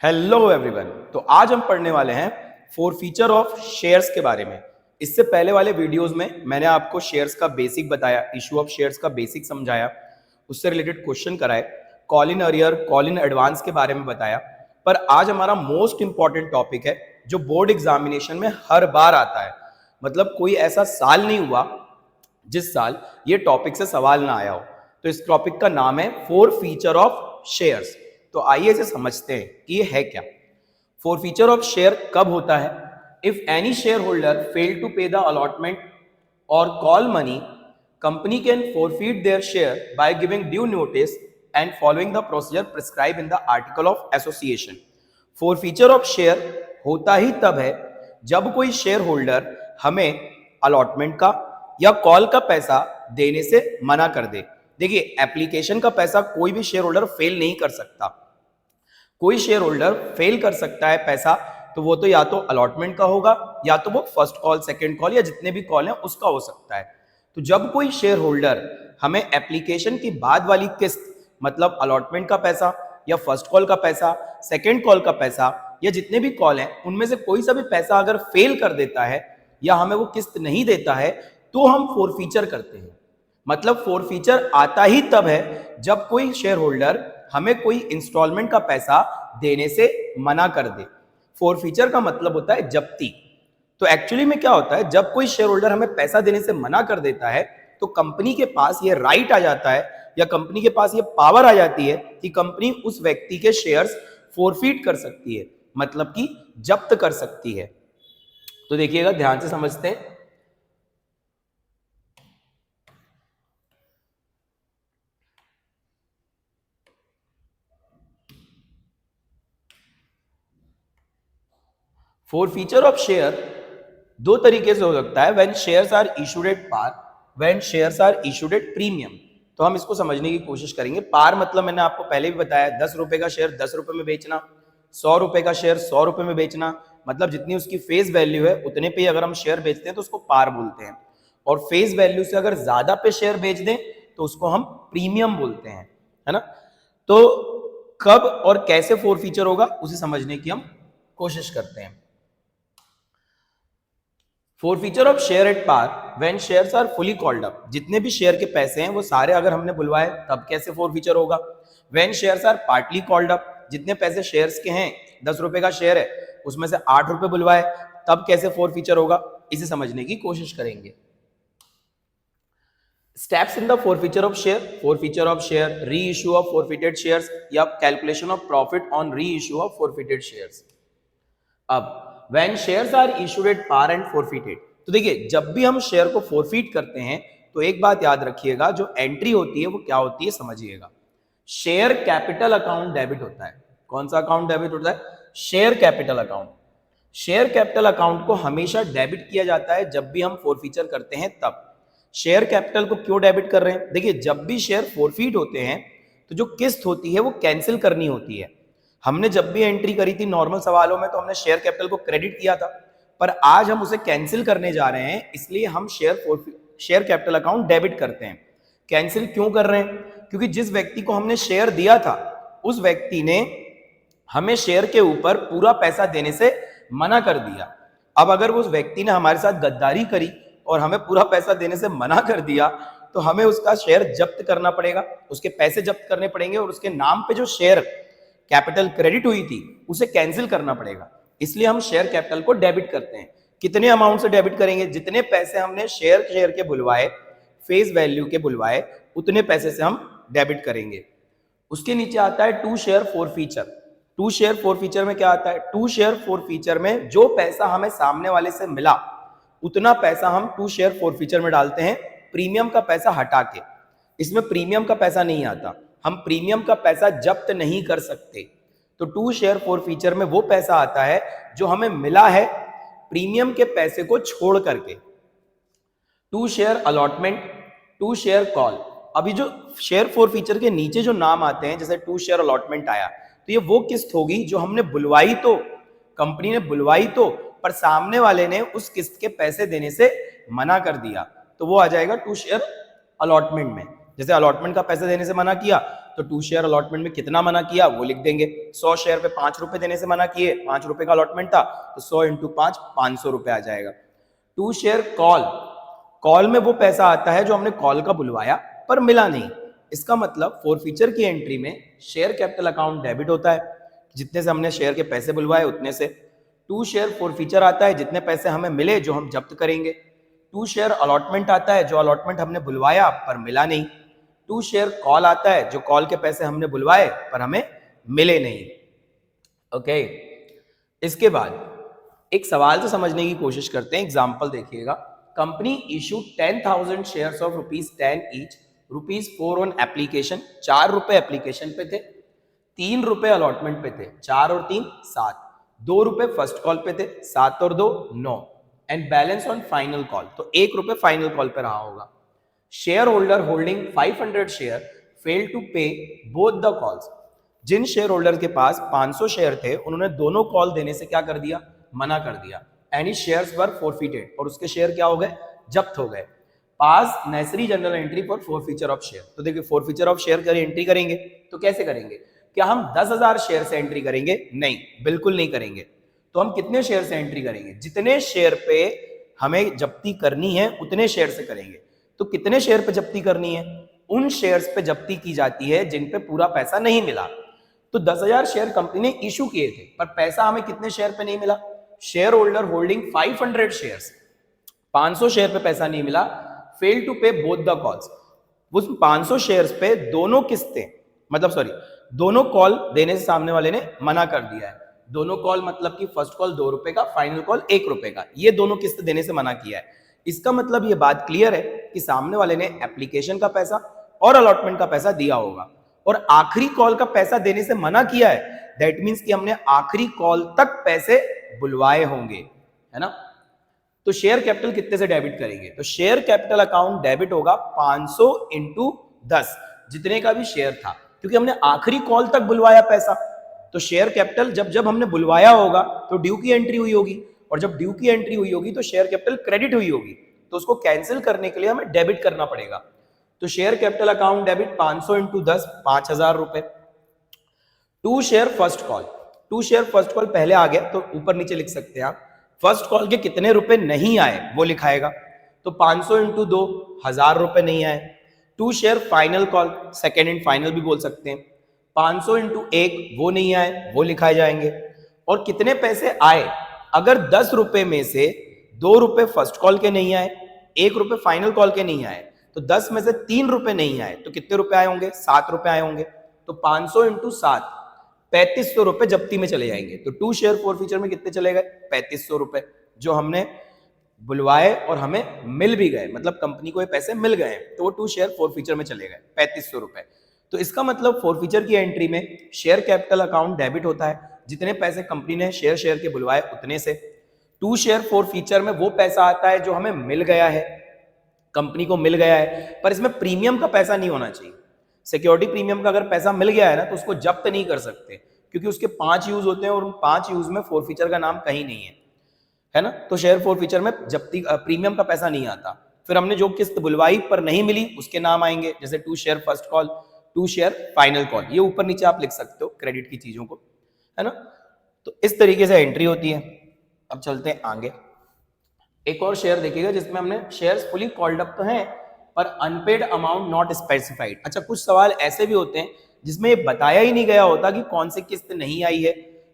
Hello everyone. तो आज हम पढ़ने वाले हैं फोर फीचर ऑफ शेयर्स के बारे में। इससे पहले वाले वीडियोस में मैंने आपको शेयर्स का बेसिक बताया, इशू ऑफ शेयर्स का बेसिक समझाया, उससे रिलेटेड क्वेश्चन कराए, call in arrear, call in advance के बारे में बताया। पर आज हमारा मोस्ट इंपॉर्टेंट टॉपिक है जो बोर्ड एग्जामिनेशन में हर बार आता है। मतलब कोई ऐसा साल नहीं हुआ जिस साल ये टॉपिक से सवाल ना आया हो। तो इस टॉपिक का नाम है फोर फीचर ऑफ शेयर्स। तो आइए इसे समझते हैं कि ये है क्या। फोर फीचर ऑफ शेयर कब होता है? If any share holder fail to pay the allotment और call money, company can forfeit their share by giving due notice and following the procedure prescribed in the article of association. Four feature of share होता ही तब है जब कोई share holder हमें allotment का या call का पैसा देने से मना कर दे। देखिए, एप्लीकेशन का पैसा कोई भी शेयर होल्डर फेल नहीं कर सकता। कोई शेयर होल्डर फेल कर सकता है पैसा, तो वो तो या तो अलॉटमेंट का होगा या तो वो फर्स्ट कॉल, सेकंड कॉल या जितने भी कॉल हैं उसका हो सकता है। तो जब कोई शेयर होल्डर हमें एप्लीकेशन की बाद वाली किस्त, मतलब अलॉटमेंट का पैसा या फर्स्ट कॉल का पैसा, सेकंड कॉल का पैसा या जितने भी कॉल हैं उनमें से कोई सा भी पैसा अगर फेल कर देता है या हमें वो किस्त नहीं देता है, तो हम फोर फीचर करते हैं। मतलब फोर फीचर आता ही तब है जब कोई शेयर होल्डर हमें कोई इंस्टॉलमेंट का पैसा देने से मना कर दे। फोर फीचर का मतलब होता है जब्ती। तो एक्चुअली में क्या होता है, जब कोई शेयर होल्डर हमें पैसा देने से मना कर देता है तो कंपनी के पास ये राइट आ जाता है या कंपनी के पास ये पावर आ जाती है कि कंपनी उस व्यक्ति के शेयर्स फोरफीट कर सकती है, मतलब कि जब्त कर सकती है। तो देखिएगा, ध्यान से समझते हैं। फोर फीचर ऑफ शेयर दो तरीके से हो सकता है। When shares are issued at par, when shares are issued at premium. तो हम इसको समझने की कोशिश करेंगे। पार मतलब मैंने आपको पहले भी बताया, 10 रुपए का शेयर 10 रुपए में बेचना, 100 रुपए का शेयर 100 रुपए में बेचना, मतलब जितनी उसकी फेस वैल्यू है उतने पे अगर हम शेयर बेचते हैं तो उसको पार बोलते हैं। और फेस वैल्यू से अगर ज्यादा पे शेयर बेच दें तो उसको हम प्रीमियम बोलते हैं, है ना। तो कब और कैसे फोर फीचर होगा उसे समझने की हम कोशिश करते हैं। Forfeiture of share at par when shares are fully called up. जितने भी शेयर के पैसे हैं वो सारे अगर हमने बुलवाए तब कैसे फोर फीचर होगा। When shares are partly called up, जितने पैसे शेयर्स के हैं, 10 रुपए का शेयर है उसमें से 8 रुपए बुलवाए तब कैसे फोर फीचर होगा, इसे समझने की कोशिश करेंगे। Steps in the four feature of share. Forfeiture of share, री इशू ऑफ फोरफिटेड शेयर्स या कैलकुलेशन ऑफ प्रॉफिट ऑन री इशू ऑफ फोरफिटेड शेयर्स। अब when shares are issued at par and forfeited, तो देखिए, जब भी हम share को फोरफीट करते हैं तो एक बात याद रखिएगा, जो एंट्री होती है वो क्या होती है समझिएगा। शेयर कैपिटल अकाउंट डेबिट होता है। कौन सा अकाउंट डेबिट होता है? Share capital account. Share capital account को हमेशा डेबिट किया जाता है जब भी हम फोरफीचर करते हैं तब। शेयर कैपिटल को क्यों डेबिट कर रहे हैं? देखिए, जब भी शेयर फोरफीट होते हैं तो जो किस्त होती है वो कैंसिल करनी होती है। हमने जब भी एंट्री करी थी नॉर्मल सवालों में तो हमने शेयर कैपिटल को क्रेडिट किया था, पर आज हम उसे कैंसिल करने जा रहे हैं, इसलिए हम शेयर कैपिटल अकाउंट डेबिट करते हैं। कैंसिल क्यों कर रहे हैं? क्योंकि जिस व्यक्ति को हमने शेयर दिया था उस व्यक्ति ने हमें शेयर के ऊपर पूरा पैसा देने से मना कर दिया। अब अगर उस व्यक्ति ने हमारे साथ गद्दारी करी और हमें पूरा पैसा देने से मना कर दिया तो हमें उसका शेयर जब्त करना पड़ेगा, उसके पैसे जब्त करने पड़ेंगे और उसके नाम पे जो शेयर कैपिटल क्रेडिट हुई थी उसे कैंसिल करना पड़ेगा। इसलिए हम शेयर कैपिटल को डेबिट करते हैं। कितने अमाउंट से डेबिट करेंगे? जितने पैसे हमने शेयर के बुलवाए, फेस वैल्यू के बुलवाए, उतने पैसे से हम डेबिट करेंगे। उसके नीचे आता है to share forfeiture. To share forfeiture में क्या आता है? टू शेयर फोर फीचर में जो पैसा हमें सामने वाले से मिला उतना पैसा हम टू शेयर फोर फीचर में डालते हैं, प्रीमियम का पैसा हटा के। इसमें प्रीमियम का पैसा नहीं आता, हम प्रीमियम का पैसा जब्त नहीं कर सकते। तो टू शेयर फोर फीचर में वो पैसा आता है जो हमें मिला है प्रीमियम के पैसे को छोड़ करके। To share allotment, to share call. अभी जो शेयर फोर फीचर के नीचे जो नाम आते हैं, जैसे टू शेयर अलॉटमेंट आया, तो ये वो किस्त होगी जो हमने बुलवाई, तो कंपनी ने बुलवाई तो, पर सामने वाले ने उस किस्त के पैसे देने से मना कर दिया, तो वो आ जाएगा टू शेयर अलॉटमेंट में। जैसे अलॉटमेंट का पैसा देने से मना किया तो 2 शेयर अलॉटमेंट में कितना मना किया वो लिख देंगे। 100 शेयर पे 5 रुपए देने से मना किए, 5 रुपए का अलॉटमेंट था, तो 100 इंटू 5 500 रुपए आ जाएगा। 2 शेयर कॉल, कॉल में वो पैसा आता है जो हमने कॉल का बुलवाया पर मिला नहीं। इसका मतलब फोरफीचर की एंट्री में शेयर कैपिटल अकाउंट डेबिट होता है, जितने से हमने शेयर के पैसे बुलवाए उतने से। 2 शेयर फोरफीचर आता है, जितने पैसे हमें मिले जो हम जब्त करेंगे। 2 शेयर अलॉटमेंट आता है, जो अलॉटमेंट हमने बुलवाया पर मिला नहीं। 2 शेयर कॉल आता है, जो कॉल के पैसे हमने बुलवाए पर हमें मिले नहीं। ओके, इसके बाद एक सवाल से समझने की कोशिश करते हैं। एग्जाम्पल देखिएगा। Company issue 10,000 shares of ₹10 each, ₹4 on application, 4 रुपए एप्लीकेशन पे थे, 3 रुपए अलॉटमेंट पे थे, 4 और 3 7, 2 रुपए फर्स्ट कॉल पे थे, 7 और 2 9, and balance on final call, तो 1 रुपए फाइनल कॉल पे रहा होगा। Share holder holding 500 share fail to pay both the calls. जिन शेयर होल्डर के पास 500 शेयर थे उन्होंने दोनों कॉल देने से क्या कर दिया, मना कर दिया। एनी शेयर्स वर फॉरफिटेड, और उसके शेयर क्या हो गए, जब्त हो गए। पास necessary general entry for forfeiture of share. तो देखिए फॉरफीचर ऑफ शेयर की एंट्री करेंगे तो कैसे करेंगे? क्या हम 10,000 शेयर से एंट्री करेंगे? नहीं, बिल्कुल नहीं करेंगे। तो हम कितने शेयर से एंट्री करेंगे? जितने शेयर पे हमें जब्ती करनी है उतने शेयर से करेंगे। तो कितने शेयर पे जब्ती करनी है? उन शेयर्स पे जब्ती की जाती है जिन पे पूरा पैसा नहीं मिला। तो 10,000 शेयर कंपनी ने इशू किए थे पर पैसा हमें कितने शेयर पे नहीं मिला? Share holder holding 500 shares, 500 share पे पैसा नहीं मिला। Fail to pay both the calls, उस 500 शेयर्स पे दोनों किस्तें, मतलब सॉरी, दोनों कॉल देने से सामने वाले ने मना कर दिया है। दोनों कॉल मतलब कि फर्स्ट कॉल 2 रुपए का, फाइनल कॉल 1 रुपए का, ये दोनों किस्त देने से मना किया है। इसका मतलब ये बात क्लियर है कि सामने वाले ने एप्लीकेशन का पैसा और अलॉटमेंट का पैसा दिया होगा और आखिरी कॉल का पैसा देने से मना किया है। दैट मीन्स कि हमने आखिरी कॉल तक पैसे बुलवाए होंगे, है ना। तो शेयर कैपिटल कितने से डेबिट करेंगे? तो शेयर कैपिटल अकाउंट डेबिट होगा 500 इंटू 10, जितने का भी शेयर था, क्योंकि हमने आखिरी कॉल तक बुलवाया पैसा। तो शेयर कैपिटल जब जब हमने बुलवाया होगा तो ड्यू की एंट्री हुई होगी, और जब ड्यू की एंट्री हुई होगी तो शेयर कैपिटल क्रेडिट हुई होगी, तो उसको कैंसिल करने के लिए हमें डेबिट करना पड़ेगा। तो share capital account debit 500 into 10, 5,000 रुपए। 2 share first call, 2 share first call पहले आ गया तो ऊपर नीचे लिख सकते हैं आप। फर्स्ट कॉल के कितने रुपए नहीं आए वो लिखाएगा, तो 500 इंटू 2, 1,000 रुपए नहीं आए। 2 share final call, second and final भी बोल सकते हैं, 500 इंटू 1 वो नहीं आए, वो लिखाए जाएंगे। और कितने पैसे आए? अगर 10 रुपए में से 2 रुपए फर्स्ट कॉल के नहीं आए, 1 रुपए फाइनल कॉल के नहीं आए, तो 10 में से 3 रुपए नहीं आए, तो कितने रुपए आए होंगे? 7 रुपए आए होंगे। तो 500 इंटू 7, 3500 रुपए जब्ती में चले जाएंगे। तो 2 शेयर फॉरफीचर में कितने चले गए? 3500 रुपए, जो हमने बुलवाए और हमें मिल भी गए, मतलब कंपनी को ये पैसे मिल गए, तो वो 2 शेयर फॉरफीचर में चले गए 3500 रुपए। तो इसका मतलब फॉरफीचर की एंट्री में शेयर कैपिटल अकाउंट डेबिट होता है, जितने पैसे कंपनी ने शेयर के बुलवाए उतने से। 2 शेयर फॉरफीचर में वो पैसा आता है जो हमें मिल गया है, कंपनी को मिल गया है, पर इसमें प्रीमियम का पैसा नहीं होना चाहिए। सिक्योरिटी प्रीमियम का अगर पैसा मिल गया है ना तो उसको जब्त नहीं कर सकते, क्योंकि उसके 5 यूज होते हैं और उन 5 यूज में फॉरफीचर का नाम कहीं नहीं है ना। तो शेयर फॉरफीचर में जब्ती प्रीमियम का पैसा नहीं आता। फिर हमने जो किस्त बुलवाई पर नहीं मिली उसके नाम आएंगे, जैसे 2 share first call, 2 share final call, ये ऊपर नीचे आप लिख सकते हो क्रेडिट की चीजों को, है ना। तो इस तरीके से एंट्री होती है। अब चलते हैं आगे। एक और शेयर देखिएगा जिसमें हमने शेयर्स फुली कॉल्ड अप तो हैं पर अनपेड अमाउंट नॉट स्पेसिफाइड। अच्छा, कुछ सवाल ऐसे भी होते हैं जिसमें ये बताया ही नहीं गया होता कि कौन सी किस्त नहीं आई है,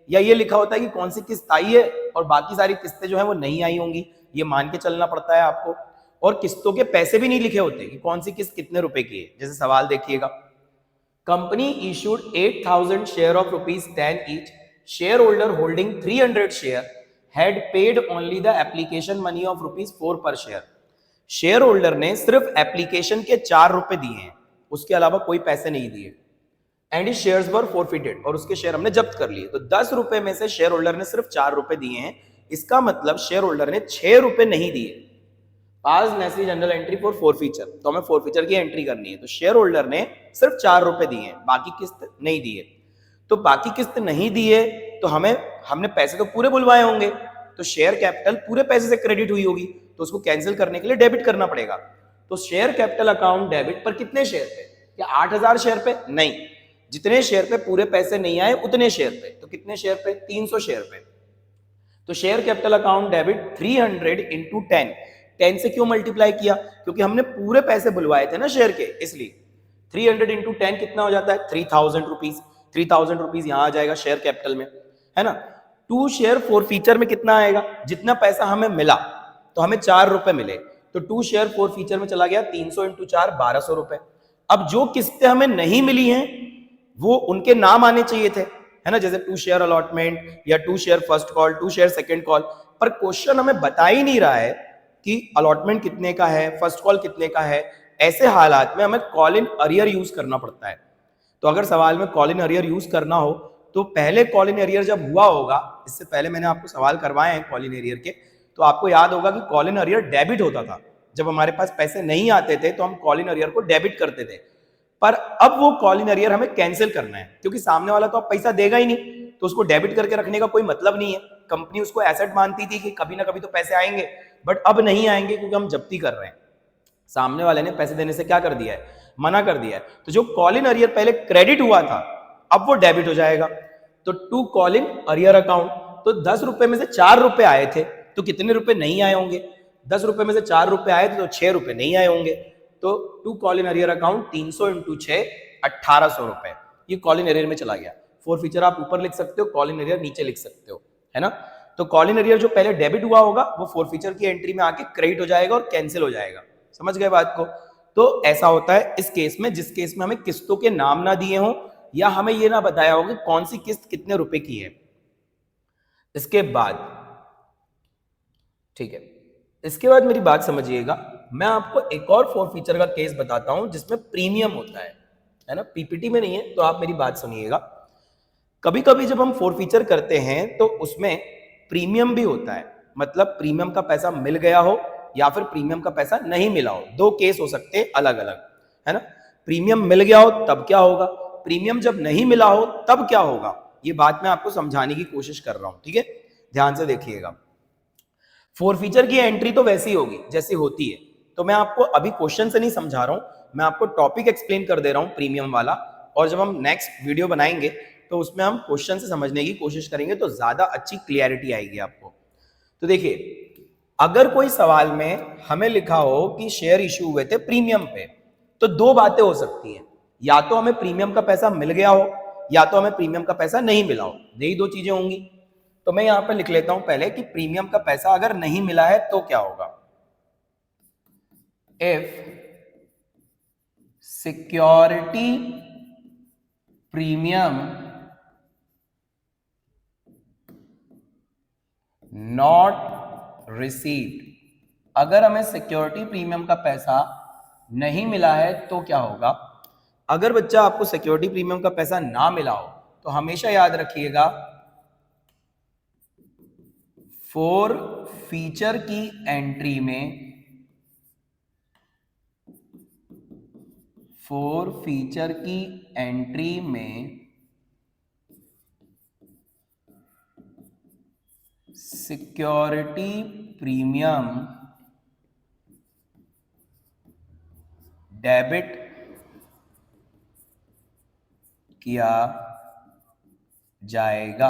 या ये लिखा होता है कि कौन सी किस्त आई है और बाकी सारी किस्तें जो है वो नहीं आई होंगी, ये मान के चलना पड़ता है आपको। और किस्तों के पैसे भी नहीं लिखे होते कि कौन सी किस्त कितने रुपए की है। जैसे सवाल देखिएगा, company issued 8,000 share of ₹10 each, share holder holding 300 share had paid only the application money of ₹4 per share। Share holder ने सिर्फ एप्लीकेशन के 4 रुपए दिए हैं, उसके अलावा कोई पैसे नहीं दिए। And his shares were forfeited, और उसके शेयर हमने जब्त कर लिए। तो 10 रुपए में से शेयर होल्डर ने सिर्फ 4 रुपए दिए हैं, इसका मतलब शेयर होल्डर ने 6 रुपए नहीं दिए। पास necessary general entry for forfeiture, तो हमें फॉरफीचर की एंट्री करनी है। तो शेयर होल्डर ने सिर्फ 4 रुपए दिए हैं, बाकी किस्त नहीं दिए। तो बाकी किस्त नहीं दिए तो हमने पैसे तो पूरे बुलवाए होंगे, तो शेयर कैपिटल पूरे पैसे से क्रेडिट हुई होगी, तो उसको कैंसिल करने के लिए डेबिट करना पड़ेगा। तो शेयर कैपिटल अकाउंट डेबिट पर कितने शेयर पे? क्या 8,000 शेयर पे? नहीं, जितने शेयर पे पूरे पैसे नहीं आए उतने शेयर पे, तो कितने शेयर पे, 300 शेयर पे। तो share capital account debit 300 into 10, 10 से क्यों मल्टीप्लाई किया, क्योंकि हमने पूरे पैसे बुलवाए थे ना शेयर के, इसलिए 300 इंटू 10 कितना हो जाता है, 3000 रुपीज। 3000 रुपीज यहां आ जाएगा शेयर कैपिटल में, है ना। 2 शेयर फॉर फीचर में कितना आएगा, जितना पैसा हमें मिला, तो हमें 4 रुपए मिले, तो 2 शेयर फॉर फीचर में चला गया 300 इंटू 4, 1200 रुपए। अब जो किस्तें हमें नहीं मिली हैं वो उनके नाम आने चाहिए थे, है ना, जैसे 2 शेयर अलॉटमेंट या 2 share first call, 2 share second call. पर क्वेश्चन हमें बता ही नहीं रहा है कि अलॉटमेंट कितने का है, फर्स्ट कॉल कितने का है। ऐसे हालात में हमें कॉल इन अरियर यूज करना पड़ता है। तो अगर सवाल में कॉल इन अरियर यूज करना हो तो पहले कॉल इन अरियर जब हुआ होगा, इससे पहले मैंने आपको सवाल करवाए हैं कॉल इन अरियर के, तो आपको याद होगा कि कॉल इन अरियर डेबिट होता था। जब हमारे पास पैसे नहीं आते थे तो हम कॉल इन अरियर को डेबिट करते थे। पर अब वो कॉल इन अरियर हमें कैंसिल करना है, क्योंकि सामने वाला तो अब पैसा देगा ही नहीं, तो उसको डेबिट करके रखने का कोई मतलब नहीं है। कंपनी उसको एसेट मानती थी कि कभी ना कभी तो पैसे आएंगे, बट अब नहीं आएंगे क्योंकि हम जब्ती कर रहे हैं। सामने वाले ने पैसे देने से क्या कर दिया है, मना कर दिया है। तो जो कॉल इन अरियर पहले क्रेडिट हुआ था अब वो डेबिट हो जाएगा। तो to call in arrear account, तो 10 रुपए में से 4 रुपए आए थे, तो कितने रुपए नहीं आए होंगे, 10 रुपए में से 4 रुपए आए थे तो 6 रुपए नहीं आए होंगे। तो to call in arrear account 300 into 6, 1800 रुपए, ये कॉल इन अरियर में चला गया। फॉर फीचर आप ऊपर लिख सकते हो, कॉल इन अरियर नीचे लिख सकते हो, है ना। तो कॉल इन अरियर जो पहले डेबिट हुआ होगा वो फॉर फीचर की एंट्री में आके क्रेडिट हो जाएगा और कैंसिल हो जाएगा। समझ गए बात को। तो ऐसा होता है इस केस में, जिस केस में हमें किस्तों के नाम ना दिए हों या हमें यह ना बताया हो कि कौन सी किस्त कितने रुपए की है। इसके बाद ठीक है, इसके बाद मेरी बात समझिएगा, मैं आपको एक और फॉर फीचर का केस बताता हूं जिसमें प्रीमियम होता है ना, पीपीटी में नहीं है, तो आप मेरी बात सुनिएगा। कभी कभी जब हम फोर फीचर करते हैं तो उसमें प्रीमियम भी होता है, मतलब प्रीमियम का पैसा मिल गया हो या फिर प्रीमियम का पैसा नहीं मिला हो, दो केस हो सकते हैं अलग अलग, है ना। प्रीमियम मिल गया हो तब क्या होगा, प्रीमियम जब नहीं मिला हो तब क्या होगा, ये बात मैं आपको समझाने की कोशिश कर रहा हूं, ठीक है, ध्यान से देखिएगा। फोर फीचर की एंट्री तो वैसी होगी जैसी होती है, तो मैं आपको अभी क्वेश्चन से नहीं समझा रहा हूं, मैं आपको टॉपिक एक्सप्लेन कर दे रहा हूं प्रीमियम वाला, और जब हम नेक्स्ट वीडियो बनाएंगे तो उसमें हम क्वेश्चन से समझने की कोशिश करेंगे तो ज्यादा अच्छी क्लियरिटी आएगी आपको। तो देखिए, अगर कोई सवाल में हमें लिखा हो कि शेयर इश्यू हुए थे प्रीमियम पे, तो दो बातें हो सकती हैं, या तो हमें प्रीमियम का पैसा मिल गया हो या तो हमें प्रीमियम का पैसा नहीं मिला हो, यही दो चीजें होंगी। तो मैं यहां पे लिख लेता हूं पहले कि प्रीमियम का पैसा अगर नहीं मिला है तो क्या होगा। If security premium not received, अगर हमें सिक्योरिटी प्रीमियम का पैसा नहीं मिला है तो क्या होगा। अगर बच्चा आपको सिक्योरिटी प्रीमियम का पैसा ना मिला हो तो हमेशा याद रखिएगा, फोर फीचर की एंट्री में, फोर फीचर की एंट्री में सिक्योरिटी प्रीमियम डेबिट किया जाएगा।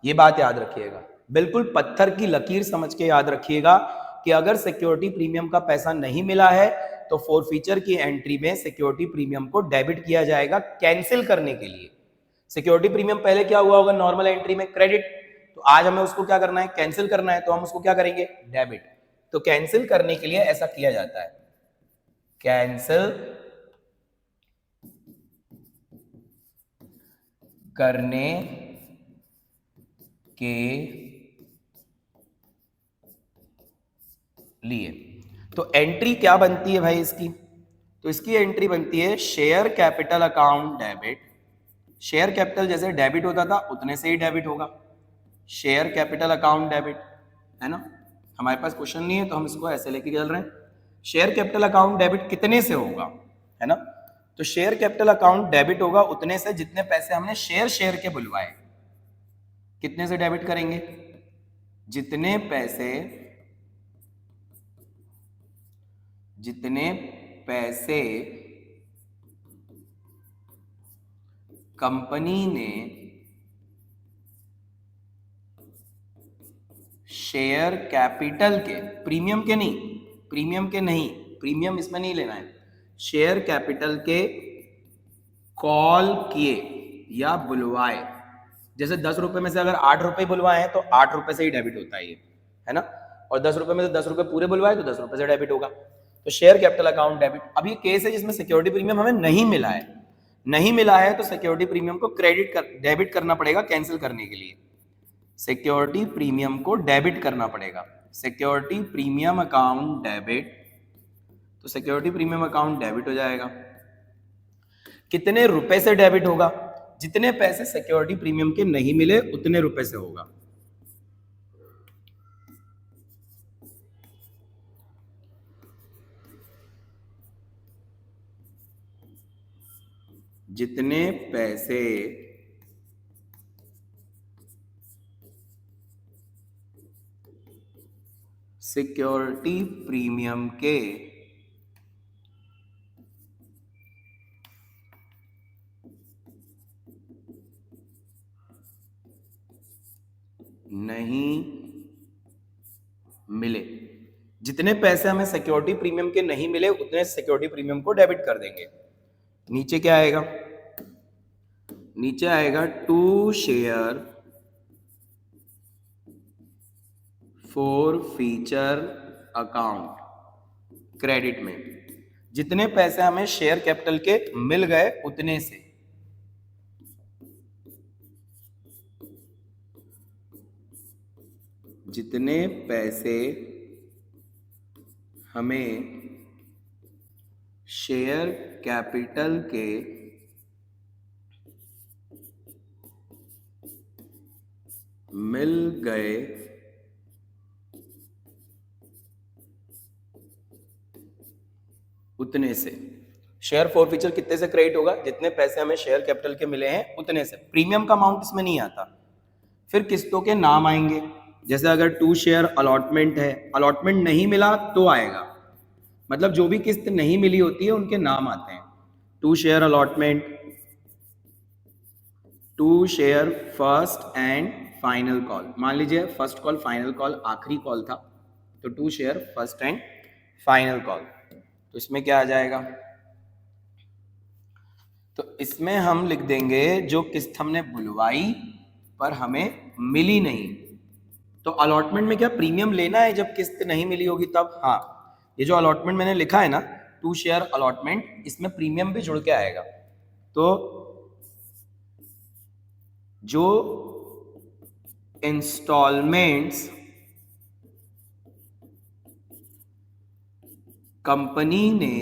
ये बात याद रखिएगा, बिल्कुल पत्थर की लकीर समझ के याद रखिएगा कि अगर सिक्योरिटी प्रीमियम का पैसा नहीं मिला है तो फोर फीचर की एंट्री में सिक्योरिटी प्रीमियम को डेबिट किया जाएगा कैंसिल करने के लिए। सिक्योरिटी प्रीमियम पहले क्या हुआ होगा, नॉर्मल एंट्री में क्रेडिट, तो आज हमें उसको क्या करना है, कैंसिल करना है, तो हम उसको क्या करेंगे, डेबिट। तो कैंसिल करने के लिए ऐसा किया जाता है, कैंसिल करने के लिए। तो एंट्री क्या बनती है भाई इसकी, तो इसकी एंट्री बनती है share capital account debit. Share capital जैसे डेबिट होता था उतने से ही डेबिट होगा, शेयर कैपिटल अकाउंट डेबिट, है ना। हमारे पास क्वेश्चन नहीं है तो हम इसको ऐसे लेके चल रहे हैं। शेयर कैपिटल अकाउंट डेबिट कितने से होगा, है ना, तो शेयर कैपिटल अकाउंट डेबिट होगा उतने से जितने पैसे हमने शेयर शेयर के बुलवाए। कितने से डेबिट करेंगे, जितने पैसे, जितने पैसे कंपनी ने शेयर कैपिटल के, प्रीमियम के नहीं, प्रीमियम इसमें नहीं लेना है, शेयर कैपिटल के कॉल किए या बुलवाए। जैसे 10 रुपए में से अगर 8 रुपए बुलवाए हैं तो 8 रुपए से ही डेबिट होता है ये, है ना। और 10 रुपए में से 10 रुपए पूरे बुलवाए तो 10 रुपए से डेबिट होगा। तो शेयर कैपिटल अकाउंट डेबिट। अब ये केस है जिसमें सिक्योरिटी प्रीमियम हमें नहीं मिला है तो सिक्योरिटी प्रीमियम को डेबिट करना पड़ेगा कैंसिल करने के लिए। सिक्योरिटी प्रीमियम को डेबिट करना पड़ेगा, सिक्योरिटी प्रीमियम अकाउंट डेबिट। तो सिक्योरिटी प्रीमियम अकाउंट डेबिट हो जाएगा। कितने रुपए से डेबिट होगा? जितने पैसे सिक्योरिटी प्रीमियम के नहीं मिले उतने रुपए से होगा। जितने पैसे सिक्योरिटी प्रीमियम के नहीं मिले, जितने पैसे हमें सिक्योरिटी प्रीमियम के नहीं मिले उतने सिक्योरिटी प्रीमियम को डेबिट कर देंगे। नीचे क्या आएगा? नीचे आएगा to share forfeiture account credit में। जितने पैसे हमें शेयर कैपिटल के मिल गए उतने से, जितने पैसे हमें शेयर कैपिटल के मिल गए उतने से। शेयर फॉर फीचर कितने से क्रेडिट होगा? जितने पैसे हमें शेयर कैपिटल के मिले हैं उतने से। प्रीमियम का अमाउंट इसमें नहीं आता। फिर किस्तों के नाम आएंगे। जैसे अगर टू शेयर अलॉटमेंट है, अलॉटमेंट नहीं मिला तो आएगा, मतलब जो भी किस्त नहीं मिली होती है उनके नाम आते हैं। To share allotment, to share first and final call. मान लीजिए फर्स्ट कॉल फाइनल कॉल आखिरी कॉल था, तो to share first and final call. तो इसमें क्या आ जाएगा? तो इसमें हम लिख देंगे जो किस्त हमने बुलवाई पर हमें मिली नहीं। तो अलॉटमेंट में क्या प्रीमियम लेना है जब किस्त नहीं मिली होगी तब? हाँ, ये जो अलॉटमेंट मैंने लिखा है ना, टू शेयर अलॉटमेंट, इसमें प्रीमियम भी जुड़ के आएगा। तो जो इंस्टॉलमेंट्स कंपनी ने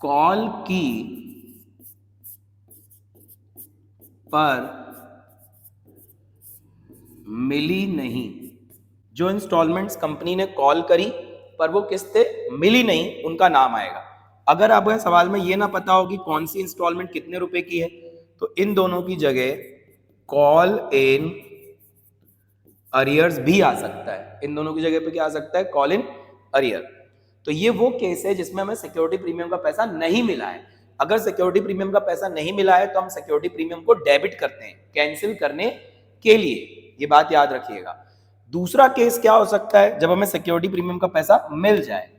कॉल की पर मिली नहीं, जो इंस्टॉलमेंट्स कंपनी ने कॉल करी पर वो किस्तें मिली नहीं, उनका नाम आएगा। अगर आपको सवाल में ये ना पता हो कि कौन सी इंस्टॉलमेंट कितने रुपए की है, तो इन दोनों की जगह कॉल इन अरियर्स भी आ सकता है। इन दोनों की जगह पे क्या आ सकता है? Call in arrear. तो ये वो केस है जिसमें हमें सिक्योरिटी प्रीमियम का पैसा नहीं मिला है। अगर सिक्योरिटी प्रीमियम का पैसा नहीं मिला है तो हम सिक्योरिटी प्रीमियम को डेबिट करते हैं कैंसिल करने के लिए, ये बात याद रखिएगा। दूसरा केस क्या हो सकता है? जब हमें सिक्योरिटी प्रीमियम का पैसा मिल जाए।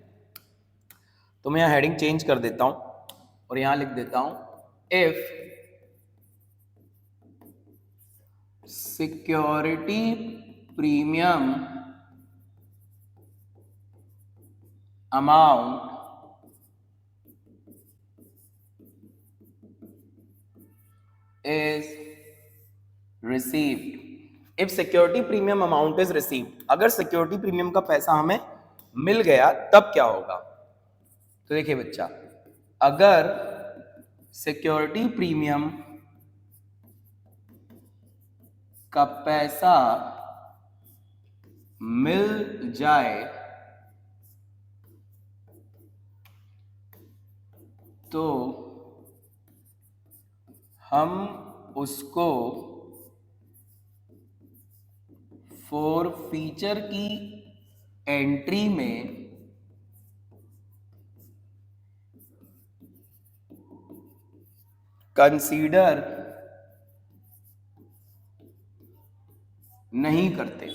तो मैं यहां हेडिंग चेंज कर देता हूं और यहां लिख देता हूं if security premium amount is received, if security premium amount is received, अगर सिक्योरिटी प्रीमियम का पैसा हमें मिल गया तब क्या होगा? तो देखिए बच्चा, अगर सिक्योरिटी प्रीमियम का पैसा मिल जाए तो हम उसको फॉर फीचर की एंट्री में कंसीडर नहीं करते।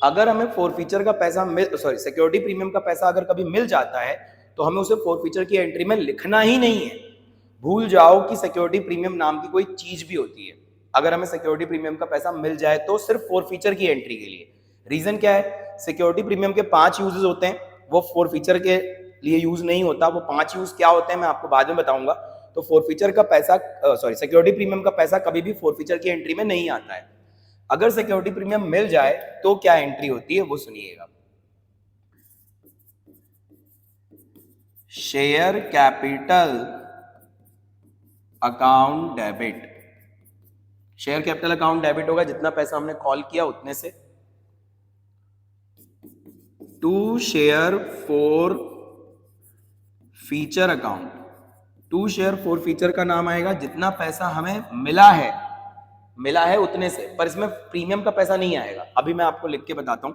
अगर हमें फोरफीचर का पैसा सिक्योरिटी प्रीमियम का पैसा अगर कभी मिल जाता है तो हमें उसे फोरफीचर की एंट्री में लिखना ही नहीं है। भूल जाओ कि सिक्योरिटी प्रीमियम नाम की कोई चीज भी होती है। अगर हमें सिक्योरिटी प्रीमियम का पैसा मिल जाए तो सिर्फ फोरफीचर की एंट्री के लिए। रीजन क्या है? सिक्योरिटी प्रीमियम के 5 यूजेस होते हैं, वो फोरफीचर के लिए यूज नहीं होता। वो 5 यूज क्या होते हैं मैं आपको बाद में बताऊंगा। तो फोरफीचर का पैसा सिक्योरिटी प्रीमियम का पैसा कभी भी फोरफीचर की एंट्री में नहीं आता है। अगर सिक्योरिटी प्रीमियम मिल जाए तो क्या एंट्री होती है वो सुनिएगा। Share capital account debit. Share capital account debit होगा जितना पैसा हमने कॉल किया उतने से। To share forfeiture account. To share forfeiture का नाम आएगा जितना पैसा हमें मिला है उतने से, पर इसमें प्रीमियम का पैसा नहीं आएगा। अभी मैं आपको लिख के बताता हूं।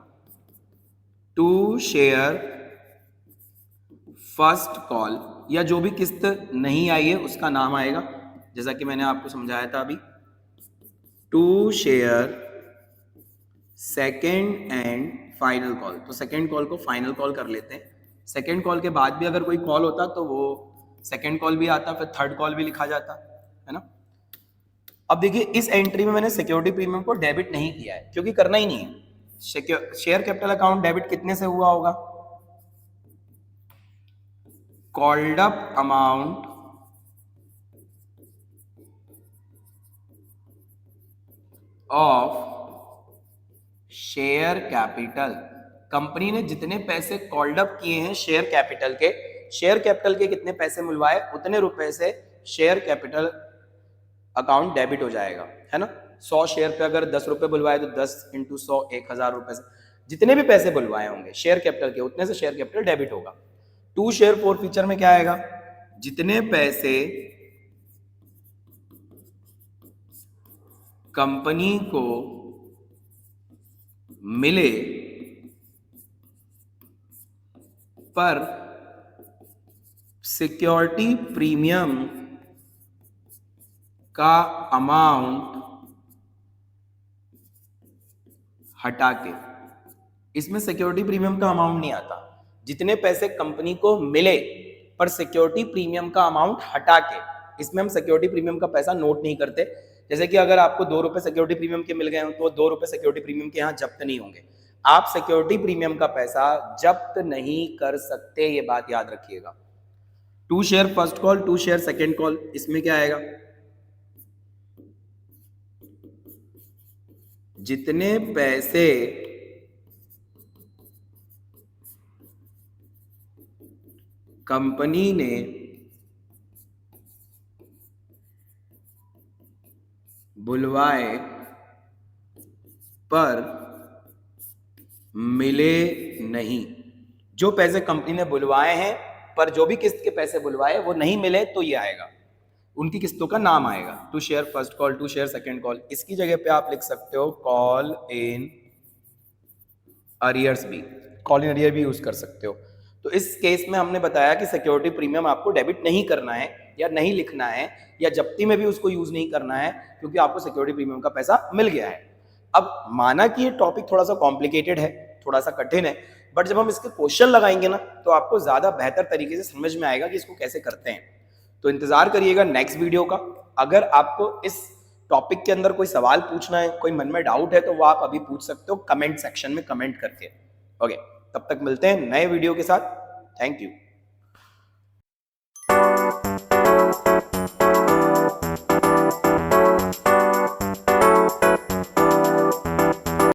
टू शेयर फर्स्ट कॉल, या जो भी किस्त नहीं आई है उसका नाम आएगा, जैसा कि मैंने आपको समझाया था अभी। To share second and final call. तो सेकेंड कॉल को फाइनल कॉल कर लेते हैं। सेकेंड कॉल के बाद भी अगर कोई कॉल होता तो वो सेकेंड कॉल भी आता, फिर थर्ड कॉल भी लिखा जाता है ना। अब देखिए इस एंट्री में मैंने सिक्योरिटी प्रीमियम को डेबिट नहीं किया है क्योंकि करना ही नहीं है। शेयर कैपिटल अकाउंट डेबिट कितने से हुआ होगा? Called up amount of share capital. Company ने जितने पैसे कॉल्ड अप किए हैं शेयर कैपिटल के कितने पैसे मिलवाए उतने रुपए से शेयर कैपिटल अकाउंट डेबिट हो जाएगा, है ना। 100 शेयर पे अगर 10 रुपए बुलवाए तो 10 इंटू 100 1000 रुपए से जितने भी पैसे बुलवाए होंगे शेयर कैपिटल के उतने से शेयर कैपिटल डेबिट होगा। टू शेयर फॉर फीचर में क्या आएगा? जितने पैसे कंपनी को मिले पर सिक्योरिटी प्रीमियम का अमाउंट हटा के। इसमें सिक्योरिटी प्रीमियम का अमाउंट नहीं आता। जितने पैसे कंपनी को मिले पर सिक्योरिटी प्रीमियम का अमाउंट हटा के, इसमें हम सिक्योरिटी प्रीमियम का पैसा नोट नहीं करते। जैसे कि अगर आपको 2 रुपए सिक्योरिटी प्रीमियम के मिल गए हो तो 2 रुपए सिक्योरिटी प्रीमियम के यहाँ जब्त नहीं होंगे। आप सिक्योरिटी प्रीमियम का पैसा जब्त नहीं कर सकते, ये बात याद रखिएगा। To share first call, to share second call, इसमें क्या आएगा? जितने पैसे कंपनी ने बुलवाए पर मिले नहीं। जो पैसे कंपनी ने बुलवाए हैं पर जो भी किस्त के पैसे बुलवाए वो नहीं मिले तो ये आएगा, उनकी किस्तों का नाम आएगा। To share first call, to share second call. इसकी जगह पे आप लिख सकते हो कॉल इन अरियर्स भी, कॉल इन अरियर भी यूज कर सकते हो। तो इस केस में हमने बताया कि सिक्योरिटी प्रीमियम आपको डेबिट नहीं करना है या नहीं लिखना है या जब्ती में भी उसको यूज नहीं करना है क्योंकि आपको सिक्योरिटी प्रीमियम का पैसा मिल गया है। अब माना कि ये टॉपिक थोड़ा सा कॉम्प्लिकेटेड है, थोड़ा सा कठिन है, बट जब हम इसके क्वेश्चन लगाएंगे ना तो आपको ज्यादा बेहतर तरीके से समझ में आएगा कि इसको कैसे करते हैं। तो इंतजार करिएगा नेक्स्ट वीडियो का। अगर आपको इस टॉपिक के अंदर कोई सवाल पूछना है, कोई मन में डाउट है तो वो आप अभी पूछ सकते हो कमेंट सेक्शन में कमेंट करके। ओके, तब तक मिलते हैं नए वीडियो के साथ। Thank you.